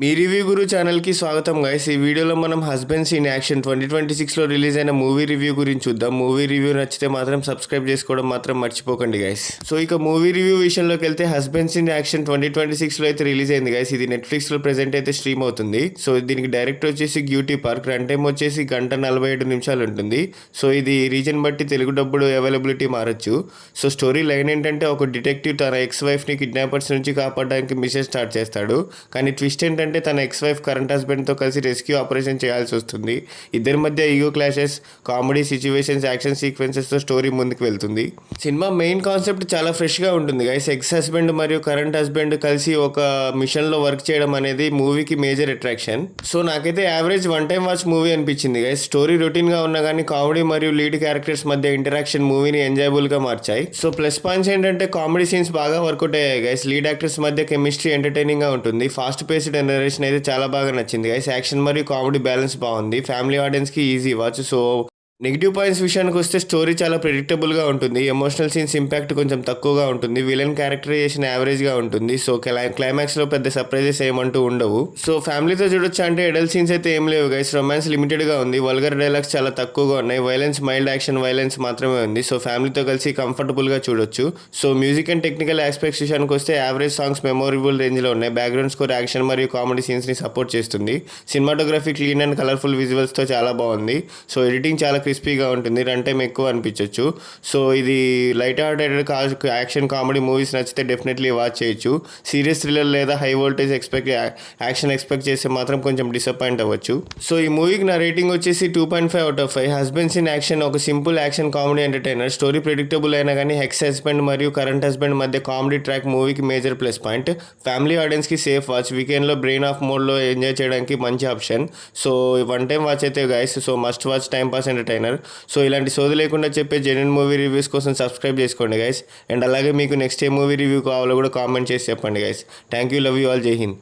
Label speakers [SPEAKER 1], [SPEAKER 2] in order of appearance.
[SPEAKER 1] మీ review గురు ఛానల్‌కి స్వాగతం guys. ఈ వీడియోలో మనం 'హస్బెండ్స్ ఇన్ యాక్షన్' 2026లో రిలీజ్ అయిన మూవీ రివ్యూ గురించి చూద్దాం. మూవీ రివ్యూ నచ్చితే మాత్రం సబ్స్క్రైబ్ చేసుకోవడం మాత్రం మర్చిపోకండి గైస్. సో ఇక మూవీ రివ్యూ విషయంలోకి వెళ్తే 'హస్బెండ్స్ ఇన్ యాక్షన్' 2026లో అయితే రిలీజ్ అయింది గైస్. ఇది నెట్‌ఫ్లిక్స్‌లో ప్రెజెంట్ అయితే స్ట్రీమ్ అవుతుంది. సో దీనికి డైరెక్టర్ వచ్చేసి గ్యూటీ పార్క్. రన్ టైమ్ వచ్చేసి 1:47 ఉంటుంది. సో ఇది రీజన్ బట్టి తెలుగు డబ్బుడు అవైలబిలిటీ మారచ్చు. సో స్టోరీ లైన్ ఏంటంటే, ఒక డిటెక్టివ్ తన ఎక్స్ వైఫ్ని కిడ్నాపర్స్ నుంచి కాపాడడానికి మిషన్ స్టార్ట్ చేస్తాడు. కానీ ట్విస్ట్ ఏంటంటే, తన ఎక్స్ వైఫ్ కరెంట్ హస్బెండ్తో కలిసి రెస్క్యూ ఆపరేషన్ చేయాల్సి వస్తుంది. ఇద్దరి మధ్య ego clashes, comedy situations, action సీక్వెన్సెస్తో స్టోరీ ముందుకు వెళ్తుంది. సినిమా మెయిన్ కాన్సెప్ట్ చాలా ఫ్రెష్గా ఉంటుంది గైస్. ఎక్స్ హస్బెండ్ మరియు కరెంట్ హస్బెండ్ కలిసి ఒక మిషన్లో వర్క్ చేయడం అనేది మూవీకి మేజర్ అట్రాక్షన్. సో నాకైతే average one time watch movie అనిపించింది గైస్. స్టోరీ రొటీన్గా ఉన్నా కానీ కామెడీ మరియు లీడ్ క్యారెక్టర్స్ మధ్య ఇంటరాక్షన్ మూవీని ఎంజాయబుల్గా మార్చాయి. సో ప్లస్ పాయింట్స్ ఏంటంటే, కామెడీ సీన్స్ బాగా వర్కౌట్ అయ్యాయి గైస్. లీడ్ యాక్టర్స్ మధ్య కెమిస్ట్రీ ఎంటర్టైనింగ్గా ఉంటుంది. ఫాస్ట్ పేస్డ్ నరేషన్ అయితే చాలా బాగా నచ్చింది గైస్. యాక్షన్ మరియు కామెడీ బ్యాలెన్స్ బాగుంది. ఫ్యామిలీ ఆడియన్స్కి easy watch. So negative points విషయానికి వస్తే, స్టోరీ చాలా ప్రెడిక్టబుల్గా ఉంటుంది. ఎమోషనల్ సీన్స్ ఇంపాక్ట్ కొంచెం తక్కువగా ఉంటుంది. విలన్ క్యారెక్టరైజేషన్ యావరేజ్గా ఉంటుంది. సో క్లైమాక్స్లో పెద్ద సర్ప్రైజెస్ ఏమంటూ ఉండవు. సో ఫ్యామిలీతో చూడొచ్చు అంటే ఎడల్ సీన్స్ అయితే ఏం లేవు గైస్. రొమాన్స్ లిమిటెడ్గా ఉంది. వల్గర్ డైలాగ్స్ చాలా తక్కువగా ఉన్నాయి. వైలెన్స్ మైల్డ్ యాక్షన్ వైలెన్స్ మాత్రమే ఉంది. సో ఫ్యామిలీతో కలిసి కంఫర్టబుల్గా చూడొచ్చు. So music and technical aspects విషయానికి వస్తే, యావరేజ్ సాంగ్స్ మెమొరబుల్ రేంజ్లో ఉన్నాయి. బ్యాక్గ్రౌండ్ స్కోర్ యాక్షన్ మరియు కామెడీ సీన్స్ని సపోర్ట్ చేస్తుంది. సినిమాటోగ్రఫీ క్లీన్ అండ్ కలర్ఫుల్ విజువల్స్తో చాలా బాగుంది. సో ఎడిటింగ్ చాలా క్రిస్పీగా ఉంటుంది. రన్ టైం ఎక్కువ అనిపించవచ్చు. సో ఇది light hearted action comedy movies నచ్చితే డెఫినెట్లీ వాచ్ చేయొచ్చు. సీరియస్ థ్రిల్లర్ లేదా హై వోల్టేజ్ యాక్షన్ ఎక్స్పెక్ట్ చేస్తే మాత్రం కొంచెం డిసప్పాయింట్ అవ్వచ్చు. సో ఈ మూవీకి నా రేటింగ్ వచ్చేసి 2.5/5. హస్బెండ్స్ ఇన్ యాక్షన్ ఒక simple action comedy entertainer. Story predictable అయినా కానీ ఎక్స్ హస్బెండ్ మరియు కరెంట్ హస్బెండ్ మధ్య కామెడీ ట్రాక్ మూవీకి మేజర్ ప్లస్ పాయింట్. ఫ్యామిలీ ఆడియన్స్కి సేఫ్ వాచ్. వీకెండ్లో బ్రెయిన్ ఆఫ్ మోడ్లో ఎంజాయ్ చేయడానికి మంచి option. So one time watch అయితే guys. So must watch time pass entertainer. So ఇలాంటి సోది లేకుండా చెప్పే జెన్యూన్ మూవీ రివ్యూస్ కోసం సబ్స్క్రైబ్ చేసుకోండి గైస్. అండ్ అలాగే మీకు నెక్స్ట్ ఏ మూవీ రివ్యూ కావాలో కూడా కామెంట్ చేసి చెప్పండి guys. Thank you, love you all, జై హింద్.